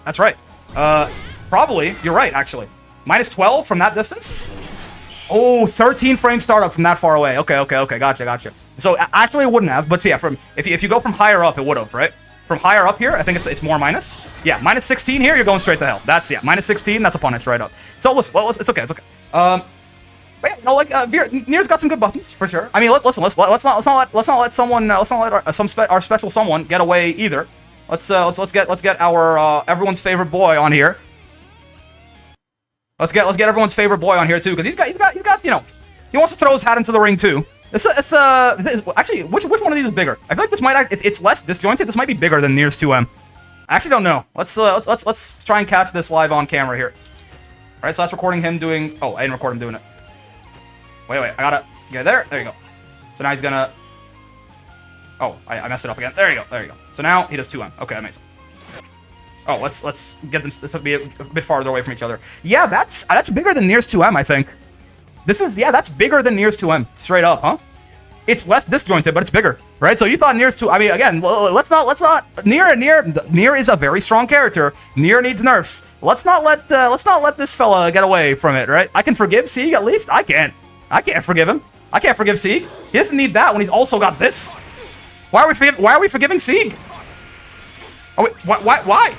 Probably. You're right, actually. -12 from that distance? Oh, 13 frame startup from that far away. Okay. Gotcha. So actually it wouldn't have, but so yeah, if you go from higher up, it would have, right? From higher up here, I think it's more minus. Yeah, -16 here, you're going straight to hell. That's, yeah, -16, that's a punish right up. So listen, well, it's okay. But yeah, Nier's got some good buttons for sure. I mean, let's not let our special someone get away either. Let's get our everyone's favorite boy on here. Let's get everyone's favorite boy on here too, because he's got he wants to throw his hat into the ring too. Actually, which one of these is bigger? I feel like this might it's less disjointed. This might be bigger than Nier's 2M. I actually don't know. Let's try and catch this live on camera here. All right, so that's recording him doing. Oh, I didn't record him doing it. Wait, I gotta get there. There you go. So now he's gonna. Oh, I messed it up again. There you go. There you go. So now he does 2M. Okay, amazing. Oh, let's get them to be a bit farther away from each other. Yeah, that's bigger than Nier's 2M, I think. This is, yeah, that's bigger than Nier's 2M. Straight up, huh? It's less disjointed, but it's bigger, right? So you thought Nier's 2... I mean, again, let's not... Nier is a very strong character. Nier needs nerfs. Let's not let this fella get away from it, right? I can forgive Sieg, at least. I can't forgive him. I can't forgive Sieg. He doesn't need that when he's also got this. Why are we forgiving Sieg? Oh, wait, why?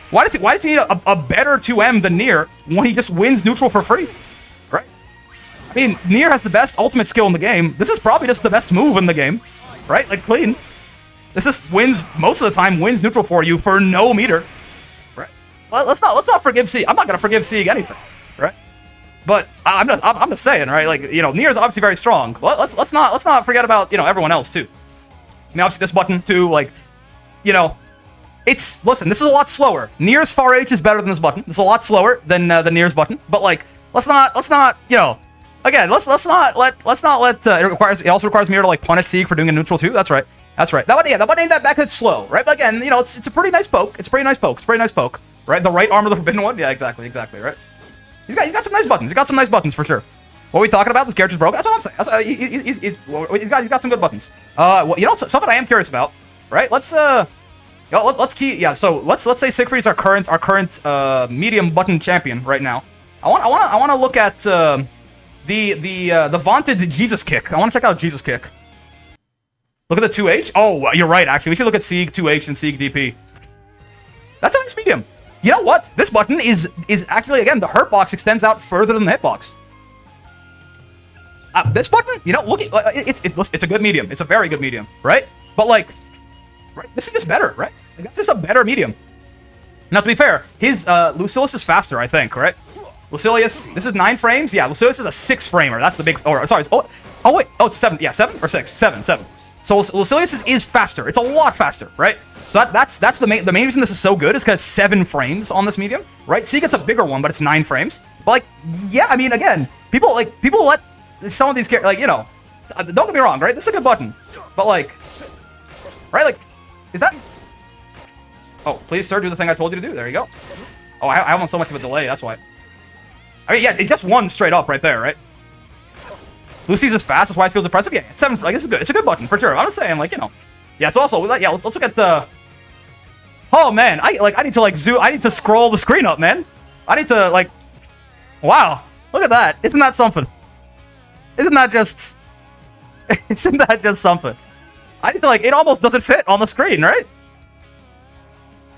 Why does he need a better 2M than Nier when he just wins neutral for free? Right? I mean, Nier has the best ultimate skill in the game. This is probably just the best move in the game. Right? Like, clean. This just wins, most of the time, wins neutral for you for no meter. Right? Let's not forgive Sieg. I'm not gonna forgive Sieg anything. Right? But I'm just saying, right? Like, you know, Nier is obviously very strong. Let's not forget about, you know, everyone else too. Now, obviously, this button too, like, you know, listen, this is a lot slower. Nier's far H is better than this button. This is a lot slower than Nier's button. But like, let's not, you know, again, let's not let it also requires Nier to like punish Sieg for doing a neutral too. That's right. That button ain't that because it's slow, right? But again, you know, it's a pretty nice poke. It's a pretty nice poke. Right? The right arm of the forbidden one. Yeah, exactly, right? He's got some nice buttons. He's got some nice buttons for sure. What are we talking about? This character's broken. That's what I'm saying. He's got some good buttons. Well, you know, something I am curious about, right? Let's say Siegfried is our current medium button champion right now. I want to look at the vaunted Jesus kick. I want to check out Jesus kick. Look at the 2H. Oh, you're right. Actually, we should look at Sieg 2H and Sieg DP. That's a nice medium. You know what? This button is actually, again, the hurt box extends out further than the hitbox. This button, you know, look, it's a good medium. It's a very good medium, right? But like, right, this is just better, right? Like, that's just a better medium. Now, to be fair, his Lucilius is faster, I think, right? Lucilius, this is 9 frames. Yeah, Lucilius is a 6-framer. That's the big. Or sorry, wait, it's 7. Yeah, 7 or 6, 7. So Lucilius is faster. It's a lot faster, right? So that's the main reason this is so good is because it's 7 frames on this medium, right? See, gets a bigger one, but it's 9 frames. But like, yeah, I mean, again, people let some of these characters, like, you know, don't get me wrong, right? This is a good button, but like, right? Like, is that? Oh, please, sir, do the thing I told you to do. There you go. Oh, I have on so much of a delay. That's why. I mean, yeah, it just won straight up right there, right? Lucy's is fast. That's why it feels impressive. Yeah, it's 7. Like, this is good. It's a good button for sure. I'm just saying, like, you know. Yeah. It's also, yeah. Let's look at the. Oh man, I need to like zoom. I need to scroll the screen up, man. I need to like. Wow, look at that. Isn't that something? Isn't that just something? I need to like. It almost doesn't fit on the screen, right?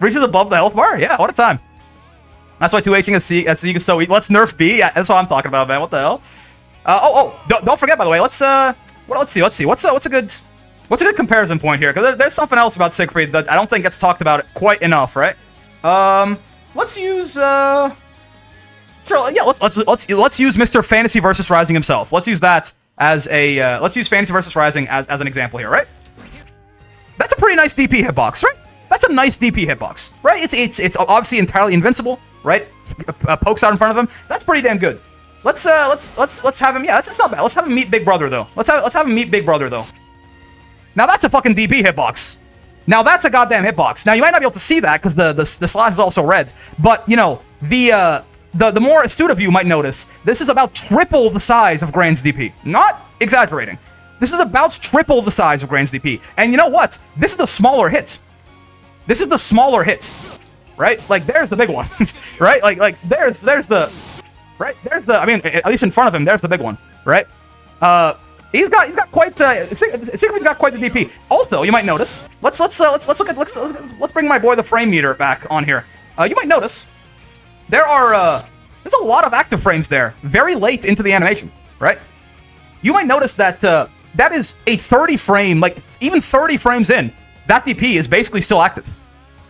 Reaches above the health bar. Yeah, what a time. That's why 2Hing at Sieg is so weak. Let's nerf B. Yeah, that's what I'm talking about, man. What the hell? Don't forget, by the way. Let's see. What's a good comparison point here? Because there's something else about Siegfried that I don't think gets talked about quite enough, right? Let's use sure. Yeah, let's use Mr. Fantasy vs. Rising himself. Let's use that as a let's use Fantasy vs. Rising as an example here, right? That's a pretty nice DP hitbox, right? That's a nice DP hitbox, right? It's obviously entirely invincible, right? Pokes out in front of him. That's pretty damn good. Let's have him. Yeah, that's not bad. Let's have him meet Big Brother though. Let's have him meet Big Brother though. Now that's a fucking DP hitbox. Now that's a goddamn hitbox. Now you might not be able to see that because the slot is also red, but you know the more astute of you might notice this is about triple the size of Grand's DP. Not exaggerating. This is about triple the size of Grand's DP. And you know what? This is the smaller hit. This is the smaller hit, right? Like there's the big one, right? Like there's the, right? There's the. I mean, at least in front of him, there's the big one, right? He's got quite. Siegfried's got quite the DP. Also, you might notice. Let's bring my boy the frame meter back on here. You might notice there's a lot of active frames there, very late into the animation, right? You might notice that that is a 30 frame, like even 30 frames in. That DP is basically still active,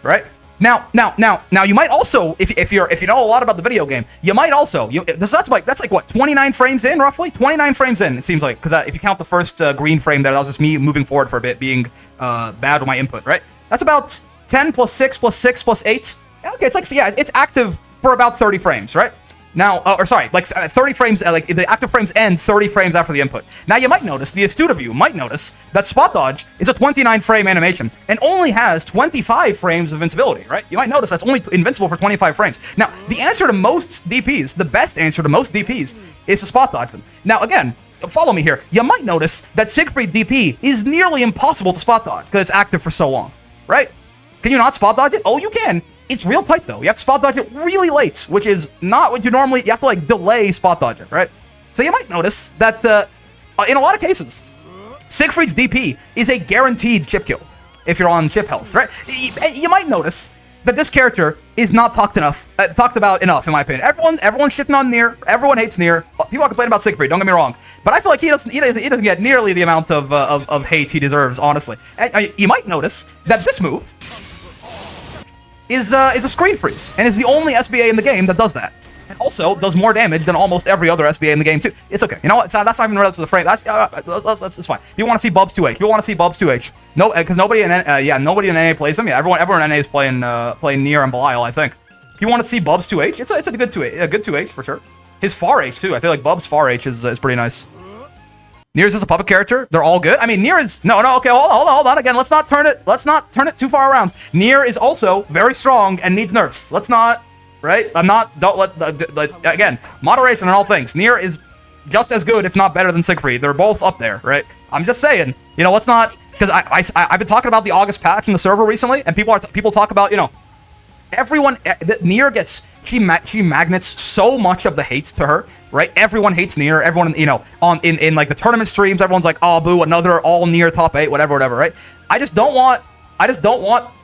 right? Now, you might also, if you know a lot about the video game, you might also, that's like what, 29 frames in, roughly? 29 frames in, it seems like, because if you count the first green frame there, that was just me moving forward for a bit, being bad with my input, right? That's about 10 plus 6 plus 6 plus 8. Okay, it's like, yeah, it's active for about 30 frames, right? Now, or sorry, like 30 frames, like the active frames end 30 frames after the input. Now, you might notice, the astute of you might notice that spot dodge is a 29 frame animation and only has 25 frames of invincibility, right? You might notice that's only invincible for 25 frames. Now, the answer to most DPs, the best answer to most DPs is to spot dodge them. Now, again, follow me here. You might notice that Siegfried DP is nearly impossible to spot dodge because it's active for so long, right? Can you not spot dodge it? Oh, you can. It's real tight, though. You have to spot dodge it really late, which is not what you normally... You have to, like, delay spot dodge it, right? So you might notice that, in a lot of cases, Siegfried's DP is a guaranteed chip kill if you're on chip health, right? You might notice that this character is not talked about enough, in my opinion. Everyone's shitting on Nier. Everyone hates Nier. People are complaining about Siegfried, don't get me wrong. But I feel like he doesn't get nearly the amount of hate he deserves, honestly. And you might notice that this move is a screen freeze, and is the only SBA in the game that does that. And also does more damage than almost every other SBA in the game, too. It's okay. You know what? That's not even relative to the frame. That's fine. People want to see Bubs 2H. People want to see Bubs 2H. No, because nobody in NA plays them. Yeah, everyone in NA is playing Nier and Belial, I think. If you want to see Bubs 2H, it's a good 2H. A good 2H for sure. His far H too. I feel like Bubs far H is pretty nice. Nier is just a puppet character. They're all good. I mean, Nier is okay. Hold on. Again, let's not turn it too far around. Nier is also very strong and needs nerfs. Let's not, right? Again, moderation on all things. Nier is just as good, if not better, than Siegfried. They're both up there, right? I'm just saying. You know, let's not, because I've been talking about the August patch in the server recently, and people talk about, you know, everyone. Nier gets. She magnets so much of the hate to her, right? Everyone hates Nier. Everyone, you know, in like the tournament streams, everyone's like, oh, boo, another all Nier top 8, whatever, right? I just don't want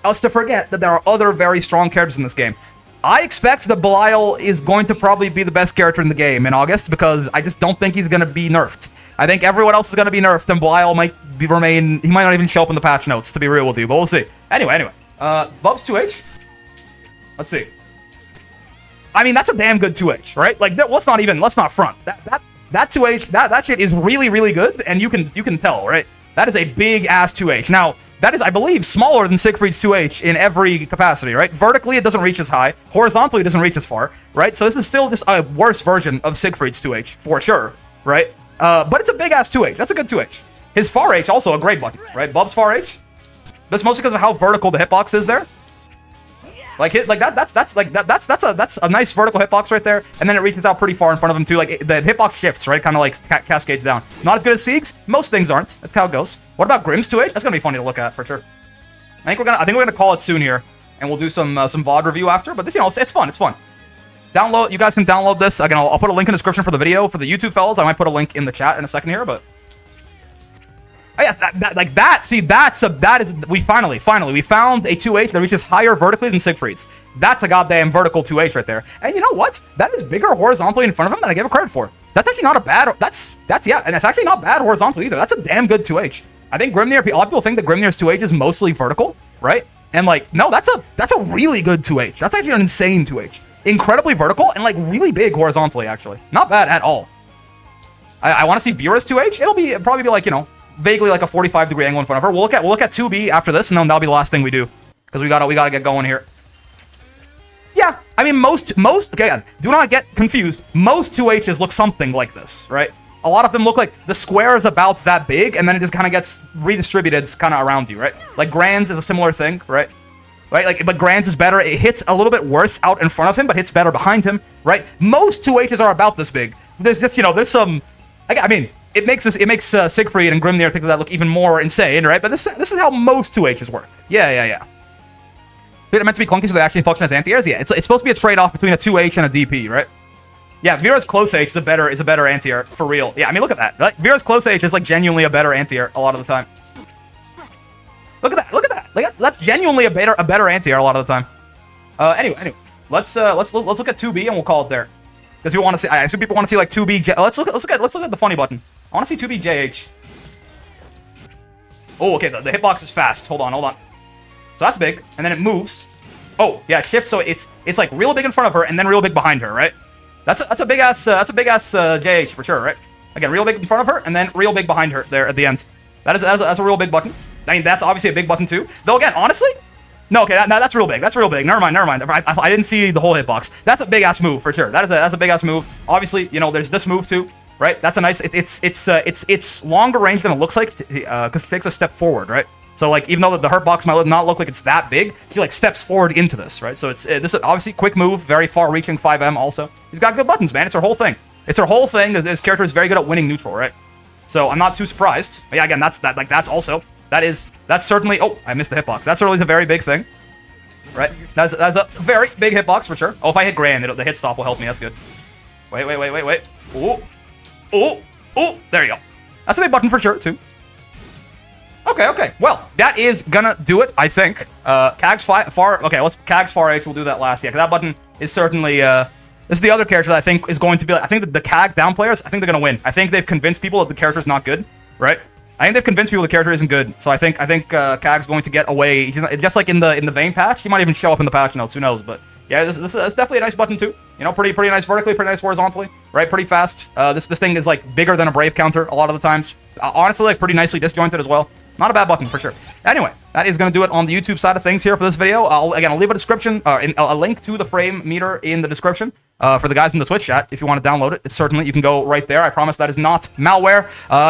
us to forget that there are other very strong characters in this game. I expect that Belial is going to probably be the best character in the game in August, because I just don't think he's going to be nerfed. I think everyone else is going to be nerfed, and Belial might remain. He might not even show up in the patch notes, to be real with you, but we'll see. Anyway, Bubs 2H. Let's see. I mean, that's a damn good 2H, right? Like, let's not front. That 2H, that shit is really, really good, and you can tell, right? That is a big ass 2H. Now, that is, I believe, smaller than Siegfried's 2H in every capacity, right? Vertically, it doesn't reach as high. Horizontally, it doesn't reach as far, right? So this is still just a worse version of Siegfried's 2H, for sure, right? But it's a big ass 2H. That's a good 2H. His far H, also a great button, right? Bub's far H. That's mostly because of how vertical the hitbox is there. Like that's a nice vertical hitbox right there, and then it reaches out pretty far in front of him too. Like the hitbox shifts, right? Kind of like cascades down. Not as good as Sieg's. Most things aren't. That's how it goes. What about Grimm's 2H? That's gonna be funny to look at for sure. I think we're gonna call it soon here, and we'll do some VOD review after. But this, you know, it's fun. It's fun. Download. You guys can download this. Again, I'll put a link in the description for the video. For the YouTube fellas, I might put a link in the chat in a second here, but. Oh yeah, we finally found a 2H that reaches higher vertically than Siegfried's. That's a goddamn vertical 2H right there. And you know what? That is bigger horizontally in front of him than I give it credit for. That's actually not a bad, yeah, and it's actually not bad horizontally either. That's a damn good 2H. I think Grimnir, a lot of people think that Grimnir's 2H is mostly vertical, right? And like, no, that's a really good 2H. That's actually an insane 2H. Incredibly vertical and like really big horizontally, actually. Not bad at all. I want to see Vera's 2H. It'll probably be like, you know, vaguely like a 45-degree angle in front of her. We'll look at 2B after this, and then that'll be the last thing we do, because we gotta get going here. Yeah, I mean okay, do not get confused. Most 2Hs look something like this, right? A lot of them look like the square is about that big, and then it just kind of gets redistributed kind of around you, right? Like Grand's is a similar thing, right? Like, but Grand's is better. It hits a little bit worse out in front of him, but hits better behind him, right? Most 2Hs are about this big. There's just, you know, there's some. I mean. It makes Siegfried and Grimnir things like that look even more insane, right? But this is how most 2Hs work. Yeah. They're meant to be clunky, so they actually function as anti-airs. Yeah, it's supposed to be a trade-off between a 2H and a DP, right? Yeah, Vera's close H is a better anti-air for real. Yeah, I mean, look at that. Like, Vera's close H is like genuinely a better anti-air a lot of the time. Look at that. Like that's genuinely a better anti-air a lot of the time. Anyway, let's look at 2B and we'll call it there. Because people want to see, I assume people want to see like 2B. Let's look at the funny button. I want to see 2B JH. Oh, okay, the hitbox is fast. Hold on. So that's big, and then it moves. Oh, yeah, it shifts. So it's like real big in front of her and then real big behind her, right? That's a big ass JH for sure, right? Again, real big in front of her and then real big behind her there at the end. That's a real big button. I mean, that's obviously a big button too. Though again, honestly, No, okay, that's real big. That's real big. Never mind. I didn't see the whole hitbox. That's a big ass move for sure. That's a big ass move. Obviously, you know, there's this move too, right? That's a nice. It's longer range than it looks like, because it takes a step forward, right? So like, even though the hitbox might not look like it's that big, she like steps forward into this, right? So it's this is obviously quick move, very far-reaching 5M. Also, he's got good buttons, man. It's her whole thing. It's her whole thing. This character is very good at winning neutral, right? So I'm not too surprised. But yeah, again, that's certainly. Oh, I missed the hitbox. That certainly is a very big thing, right? That's a very big hitbox for sure. Oh, if I hit Gran, the hit stop will help me. That's good. Wait. Oh, there you go. That's a big button for sure too. Okay. Well, that is gonna do it, I think. Kag's far. Okay, Kag's far H. We'll do that last. Yeah, because that button is certainly. This is the other character that I think is going to be. I think that the Kag down players. I think they're gonna win. I think they've convinced people that the character's not good, right? I think they've convinced people the character isn't good. So I think Kag's going to get away. He's just like in the Vayne patch. He might even show up in the patch notes. Who knows? But yeah, this is definitely a nice button too. You know, pretty nice vertically, pretty nice horizontally, right? Pretty fast. This thing is like bigger than a Brave counter a lot of the times. Honestly, like pretty nicely disjointed as well. Not a bad button for sure. Anyway, that is going to do it on the YouTube side of things here for this video. I'll leave a description, a link to the frame meter in the description for the guys in the Twitch chat. If you want to download it, certainly you can go right there. I promise that is not malware.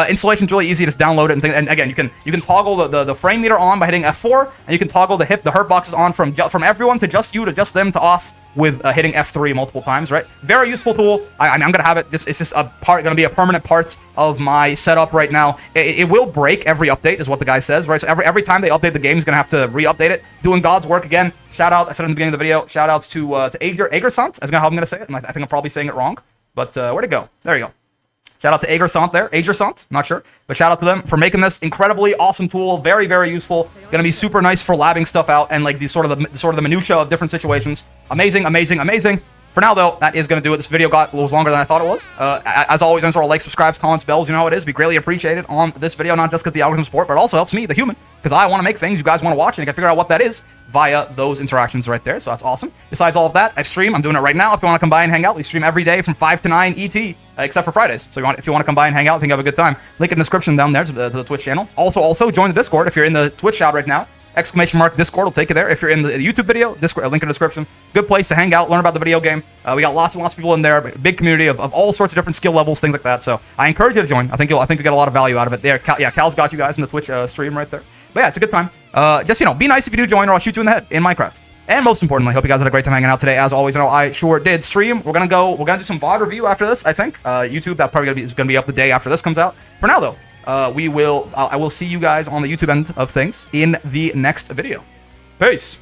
Installation's really easy. Just download it and again, you can toggle the frame meter on by hitting F4, and you can toggle the hurt boxes on from everyone to just you to just them to off with hitting F3 multiple times, right? Very useful tool. I'm gonna have it. It's just gonna be a permanent part of my setup right now. It will break every update, is what the guy says, right? So every time they update the game, he's gonna have to re-update it. Doing God's work again. Shout out. I said it in the beginning of the video. Shout outs to Agersant. That's how I'm gonna say it. I think I'm probably saying it wrong, but where'd it go? There you go. Shout out to Agersant there. Agersant, not sure. But shout out to them for making this incredibly awesome tool. Very, very useful. Gonna be super nice for labbing stuff out and like the sort of the minutia of different situations. Amazing. For now, though, that is going to do it. This video was longer than I thought it was. As always, answer all likes, subscribes, comments, bells. You know how it is. Be greatly appreciated on this video, not just because the algorithm support, but it also helps me, the human, because I want to make things you guys want to watch, and I can figure out what that is via those interactions right there. So that's awesome. Besides all of that, I stream. I'm doing it right now. If you want to come by and hang out, we stream every day from 5 to 9 ET, except for Fridays. So if you want to come by and hang out, I think you have a good time. Link in the description down there to the Twitch channel. Also join the Discord if you're in the Twitch chat right now. !Discord will take you there. If you're in the YouTube video, Discord, link in the description. Good place to hang out, learn about the video game. We got lots and lots of people in there, big community of all sorts of different skill levels, things like that. So I encourage you to join. I think you'll get a lot of value out of it there. Cal's got you guys in the Twitch stream right there. But yeah, it's a good time. Just be nice if you do join, or I'll shoot you in the head in Minecraft. And most importantly, I hope you guys had a great time hanging out today. As always, I sure did. Stream. We're gonna do some VOD review after this. I think YouTube that probably is gonna be up the day after this comes out. For now though. I will see you guys on the YouTube end of things in the next video. Peace.